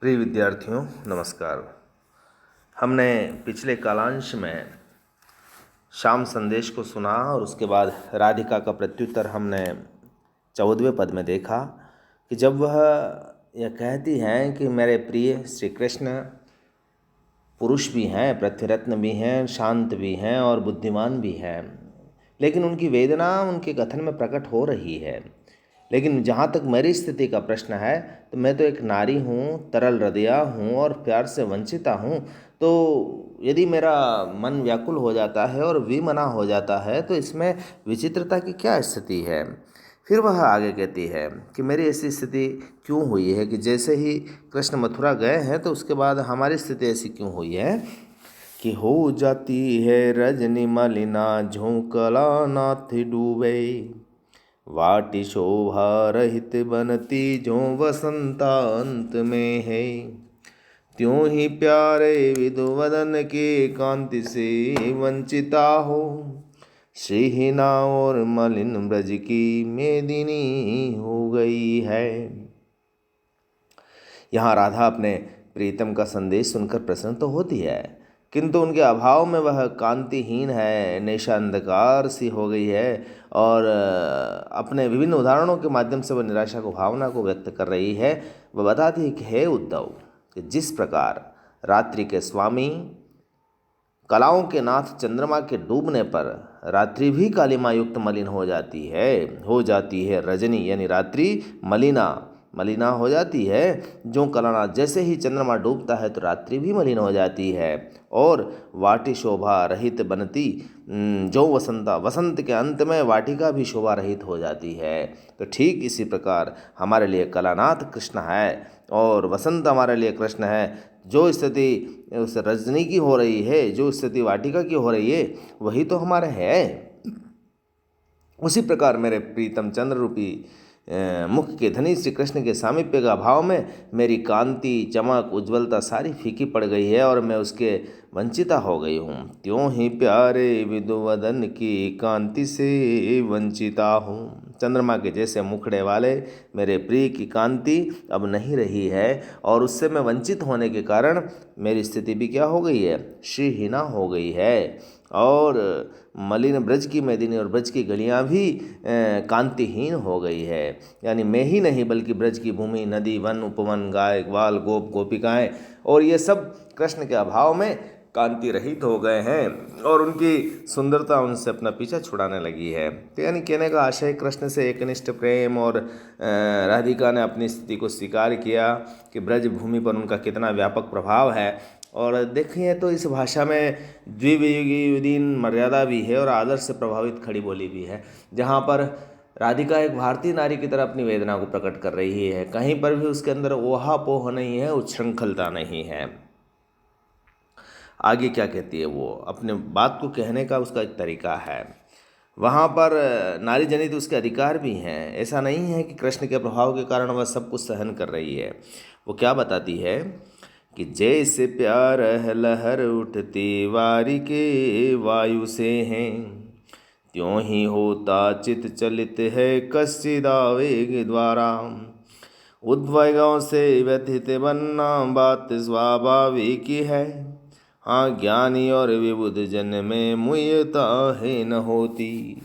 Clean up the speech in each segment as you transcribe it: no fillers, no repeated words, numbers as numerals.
प्रिय विद्यार्थियों नमस्कार। हमने पिछले कालांश में श्याम संदेश को सुना और उसके बाद राधिका का प्रत्युत्तर हमने 14वें पद में देखा कि जब वह यह कहती हैं कि मेरे प्रिय श्री कृष्ण पुरुष भी हैं, पृथ्वीरत्न भी हैं, शांत भी हैं और बुद्धिमान भी हैं, लेकिन उनकी वेदना उनके कथन में प्रकट हो रही है। लेकिन जहाँ तक मेरी स्थिति का प्रश्न है तो मैं तो एक नारी हूँ, तरल हृदया हूँ और प्यार से वंचिता हूँ। तो यदि मेरा मन व्याकुल हो जाता है और विमना हो जाता है तो इसमें विचित्रता की क्या स्थिति है। फिर वह आगे कहती है कि मेरी ऐसी स्थिति क्यों हुई है कि जैसे ही कृष्ण मथुरा गए हैं तो उसके बाद हमारी स्थिति ऐसी क्यों हुई है कि हो जाती है रजनी मलिना झोंकला नाथ डूबे, वाटी शोभा रहित बनती जो वसंता अंत में है, त्यों ही प्यारे विधुवदन के कांति से वंचिता हो, श्रीहीना और मलिन ब्रज की मेदिनी हो गई है। यहाँ राधा अपने प्रीतम का संदेश सुनकर प्रसन्न तो होती है, किंतु उनके अभाव में वह कांतिहीन है, नेशा अंधकार सी हो गई है और अपने विभिन्न उदाहरणों के माध्यम से वह निराशा को भावना को व्यक्त कर रही है। वह बताती है कि हे उद्धव, कि जिस प्रकार रात्रि के स्वामी कलाओं के नाथ चंद्रमा के डूबने पर रात्रि भी कालिमा युक्त मलिन हो जाती है रजनी यानी रात्रि मलिना हो जाती है। जो कलानाथ जैसे ही चंद्रमा डूबता है तो रात्रि भी मलिन हो जाती है और वाटी शोभा रहित बनती, जो वसंत के अंत में वाटिका भी शोभा रहित हो जाती है। तो ठीक इसी प्रकार हमारे लिए कलानाथ कृष्ण है और वसंत हमारे लिए कृष्ण है। जो स्थिति उस रजनी की हो रही है, जो स्थिति वाटिका की हो रही है, वही तो हमारे है। उसी प्रकार मेरे प्रीतम चंद्र रूपी मुख के धनी श्री कृष्ण के सामीप्य का भाव में मेरी कांति चमक उज्ज्वलता सारी फीकी पड़ गई है और मैं उसके वंचिता हो गई हूँ। त्यों ही प्यारे विधुवदन की कांति से वंचिता हूँ। चंद्रमा के जैसे मुखड़े वाले मेरे प्रिय की कांति अब नहीं रही है और उससे मैं वंचित होने के कारण मेरी स्थिति भी क्या हो गई है, श्रीहीना हो गई है और मलिन ब्रज की मेदिनी और ब्रज की गलियां भी कांतिहीन हो गई है। यानी मैं ही नहीं बल्कि ब्रज की भूमि, नदी, वन, उपवन, गाय, ग्वाल, गोप, गोपिकाएं और ये सब कृष्ण के अभाव में कांति रहित हो गए हैं और उनकी सुंदरता उनसे अपना पीछा छुड़ाने लगी है। तो यानी कहने का आशय कृष्ण से एकनिष्ठ प्रेम और राधिका ने अपनी स्थिति को स्वीकार किया कि ब्रज भूमि पर उनका कितना व्यापक प्रभाव है। और देखिए तो इस भाषा में द्विवियुगीन मर्यादा भी है और आदर्श से प्रभावित खड़ी बोली भी है, जहाँ पर राधिका एक भारतीय नारी की तरह अपनी वेदना को प्रकट कर रही है। कहीं पर भी उसके अंदर ओहापोह नहीं है, उच्छृंखलता नहीं है। आगे क्या कहती है, वो अपने बात को कहने का उसका एक तरीका है। वहाँ पर नारी जनित उसके अधिकार भी हैं। ऐसा नहीं है कि कृष्ण के प्रभाव के कारण वह सब कुछ सहन कर रही है। वो क्या बताती है कि जैसे प्यार है लहर उठती वारी के वायु से हैं, त्यों ही होता चित चलित है कश्चिदावेग द्वारा, उद्वेगों से व्यथित बनना बात स्वाभाविक है, हाँ ज्ञानी और विबुध जन में मुयता है न होती।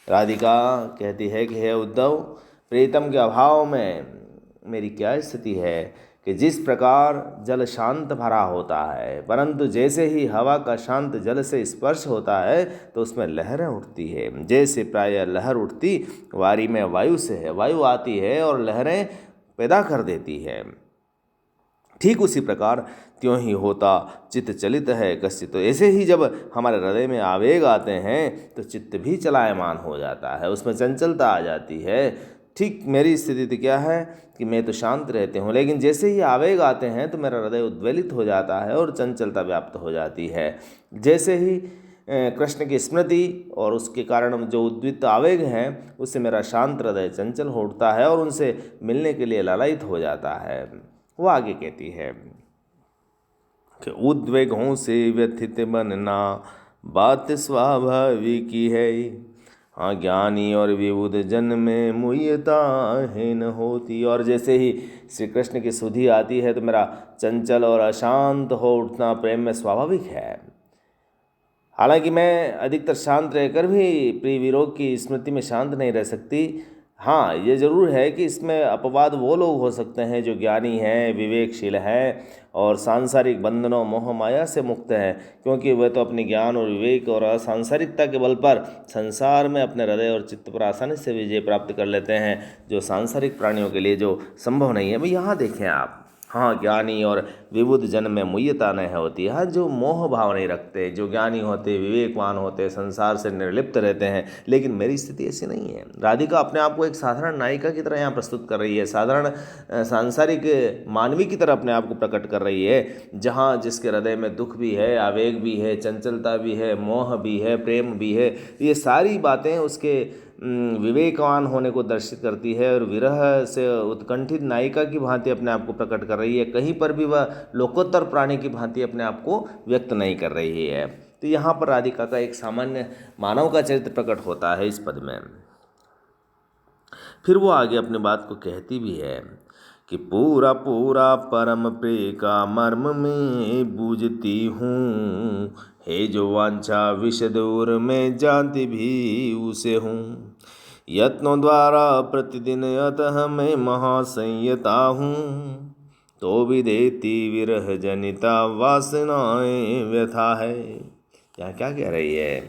राधिका कहती है कि हे उद्धव, प्रीतम के अभाव में मेरी क्या स्थिति है कि जिस प्रकार जल शांत भरा होता है, परंतु जैसे ही हवा का शांत जल से स्पर्श होता है तो उसमें लहरें उठती है। जैसे प्रायः लहर उठती वारी में वायु से है, वायु आती है और लहरें पैदा कर देती है, ठीक उसी प्रकार त्यों ही होता चित्त चलित है कश्चित। तो ऐसे ही जब हमारे हृदय में आवेग आते हैं तो चित्त भी चलायमान हो जाता है, उसमें चंचलता आ जाती है। ठीक मेरी स्थिति तो क्या है कि मैं तो शांत रहती हूँ, लेकिन जैसे ही आवेग आते हैं तो मेरा हृदय उद्वेलित हो जाता है और चंचलता व्याप्त हो जाती है। जैसे ही कृष्ण की स्मृति और उसके कारण जो उद्वित आवेग हैं उससे मेरा शांत हृदय चंचल हो उठता है और उनसे मिलने के लिए लालायित हो जाता है। वो आगे कहती है कि उद्वेगों से व्यथित बनना बात स्वाभाविक है, हाँ, ज्ञानी और विबुध जन में मुह्यता है न होती। और जैसे ही श्री कृष्ण की सुधि आती है तो मेरा चंचल और अशांत हो उठना प्रेम में स्वाभाविक है। हालांकि मैं अधिकतर शांत रहकर भी प्रिय विरोग की स्मृति में शांत नहीं रह सकती। हाँ, ये ज़रूर है कि इसमें अपवाद वो लोग हो सकते हैं जो ज्ञानी हैं, विवेकशील हैं और सांसारिक बंधनों मोह माया से मुक्त हैं, क्योंकि वे तो अपने ज्ञान और विवेक और असांसारिकता के बल पर संसार में अपने हृदय और चित्त पर आसानी से विजय प्राप्त कर लेते हैं, जो सांसारिक प्राणियों के लिए जो संभव नहीं है। भाई यहाँ देखें आप, हाँ, ज्ञानी और विबुध जन में मुह्यता नहीं होती। हाँ, जो मोह भाव नहीं रखते, जो ज्ञानी होते, विवेकवान होते, संसार से निर्लिप्त रहते हैं। लेकिन मेरी स्थिति ऐसी नहीं है। राधिका अपने आप को एक साधारण नायिका की तरह यहाँ प्रस्तुत कर रही है, साधारण सांसारिक मानवी की तरह अपने आप को प्रकट कर रही है, जहाँ जिसके हृदय में दुख भी है, आवेग भी है, चंचलता भी है, मोह भी है, प्रेम भी है। ये सारी बातें उसके विवेकवान होने को दर्शित करती है और विरह से उत्कंठित नायिका की भांति अपने आप को प्रकट कर रही है। कहीं पर भी वह लोकोत्तर प्राणी की भांति अपने आप को व्यक्त नहीं कर रही है। तो यहाँ पर राधिका का एक सामान्य मानव का चरित्र प्रकट होता है इस पद में। फिर वो आगे अपनी बात को कहती भी है कि पूरा पूरा परम प्रिय का मर्म में बूझती हूँ, हे जो वांछा विषदूर में जानती भी उसे हूँ। यत्नों द्वारा प्रतिदिन अतः मैं महासंयता हूँ, तो भी देती विरह जनिता वासनाएं व्यथा है। यहाँ क्या कह रही है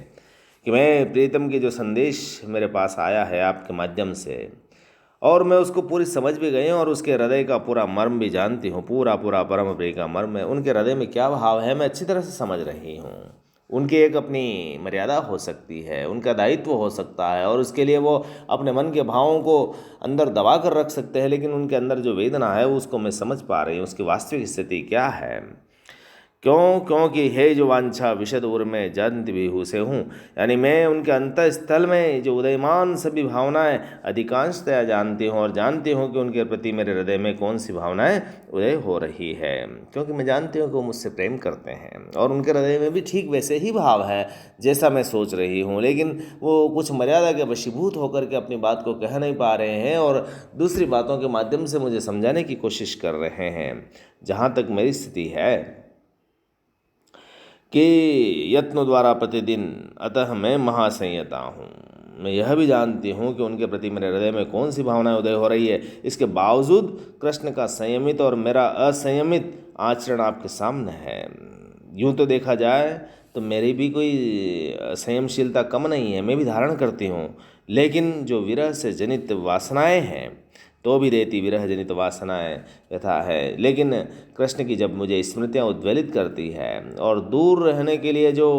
कि मैं प्रीतम की जो संदेश मेरे पास आया है आपके माध्यम से, और मैं उसको पूरी समझ भी गई हूँ और उसके हृदय का पूरा मर्म भी जानती हूँ। पूरा पूरा परम प्रिय का मर्म है, उनके हृदय में क्या भाव है मैं अच्छी तरह से समझ रही हूँ। उनकी एक अपनी मर्यादा हो सकती है, उनका दायित्व हो सकता है और उसके लिए वो अपने मन के भावों को अंदर दबा कर रख सकते हैं, लेकिन उनके अंदर जो वेदना है उसको मैं समझ पा रही हूँ, उसकी वास्तविक स्थिति क्या है। क्योंकि हे जो वांछा विशद उर में जंत भी से हूँ, यानी मैं उनके अंतःस्थल में जो उदयमान सभी भावनाएं अधिकांशतया जानती हूँ और जानती हूँ कि उनके प्रति मेरे हृदय में कौन सी भावनाएं उदय हो रही है, क्योंकि मैं जानती हूँ कि वो मुझसे प्रेम करते हैं और उनके हृदय में भी ठीक वैसे ही भाव है जैसा मैं सोच रही हूँ, लेकिन वो कुछ मर्यादा के वशीभूत होकर के अपनी बात को कह नहीं पा रहे हैं और दूसरी बातों के माध्यम से मुझे समझाने की कोशिश कर रहे हैं। जहाँ तक मेरी स्थिति है कि यत्नों द्वारा प्रतिदिन अतः मैं महासंयता हूँ, मैं यह भी जानती हूँ कि उनके प्रति मेरे हृदय में कौन सी भावनाएं उदय हो रही है। इसके बावजूद कृष्ण का संयमित और मेरा असंयमित आचरण आपके सामने है। यूँ तो देखा जाए तो मेरी भी कोई संयमशीलता कम नहीं है, मैं भी धारण करती हूँ, लेकिन जो विरह से जनित वासनाएं हैं तो भी देती विरह जनित वासनाएं यथा है। लेकिन कृष्ण की जब मुझे स्मृतियाँ उद्वेलित करती है और दूर रहने के लिए जो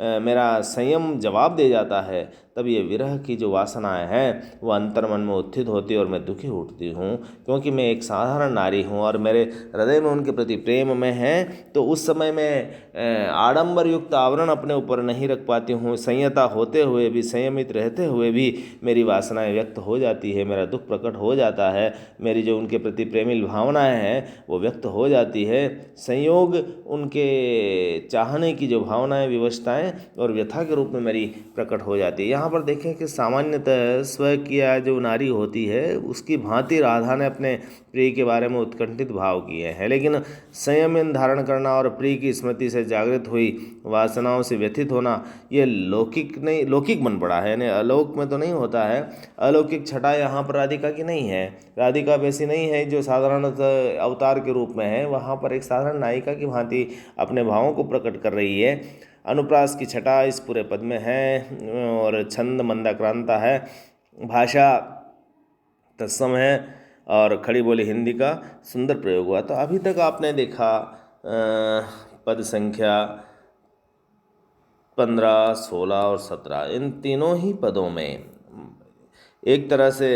मेरा संयम जवाब दे जाता है, तब ये विरह की जो वासनाएं हैं वो अंतर्मन में उत्थित होती और मैं दुखी उठती हूँ, क्योंकि मैं एक साधारण नारी हूँ और मेरे हृदय में उनके प्रति प्रेम में है। तो उस समय मैं आडंबर युक्त आवरण अपने ऊपर नहीं रख पाती हूँ। संयता होते हुए भी, संयमित रहते हुए भी मेरी वासनाएं व्यक्त हो जाती है, मेरा दुख प्रकट हो जाता है, मेरी जो उनके प्रति प्रेमिल भावनाएं हैं वो व्यक्त हो जाती है। संयोग उनके चाहने की जो भावनाएं, विवशताएं और व्यथा के रूप में मेरी प्रकट हो जाती है। यहाँ पर देखें कि सामान्यतः स्व किया जो नारी होती है उसकी भांति राधा ने अपने प्रिय के बारे में उत्कंठित भाव किए हैं, लेकिन संयम धारण करना और प्रिय की स्मृति से जागृत हुई वासनाओं से व्यथित होना ये लौकिक नहीं, लौकिक बन पड़ा है, यानी अलौक में तो नहीं होता है। अलौकिक छटा यहाँ पर राधिका की नहीं है। राधिका वैसी नहीं है जो साधारण अवतार के रूप में है, वहाँ पर एक साधारण नायिका की भांति अपने भावों को प्रकट कर रही है। अनुप्रास की छटा इस पूरे पद में है और छंद मंदाक्रांता है, भाषा तत्सम है और खड़ी बोली हिंदी का सुंदर प्रयोग हुआ। तो अभी तक आपने देखा पद संख्या 15, 16 और 17, इन तीनों ही पदों में एक तरह से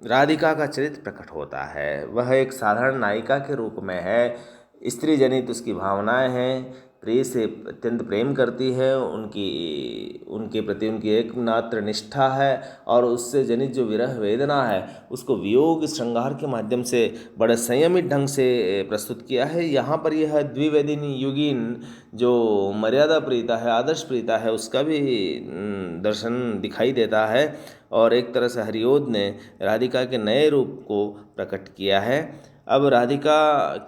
राधिका का चरित्र प्रकट होता है। वह एक साधारण नायिका के रूप में है, स्त्री जनित उसकी भावनाएं हैं, प्रिय से अत्यंत प्रेम करती है, उनके प्रति उनकी एकमात्र निष्ठा है, और उससे जनित जो विरह वेदना है उसको वियोग श्रृंगार के माध्यम से बड़े संयमित ढंग से प्रस्तुत किया है। यहाँ पर यह द्विवेदिनी युगीन जो मर्यादा प्रीता है, आदर्श प्रीता है, उसका भी दर्शन दिखाई देता है। और एक तरह से हरिओद ने राधिका के नए रूप को प्रकट किया है। अब राधिका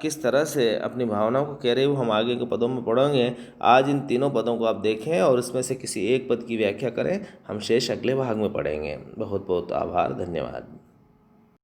किस तरह से अपनी भावनाओं को कह रही है वो हम आगे के पदों में पढ़ेंगे। आज इन तीनों पदों को आप देखें और इसमें से किसी एक पद की व्याख्या करें। हम शेष अगले भाग में पढ़ेंगे। बहुत बहुत आभार, धन्यवाद।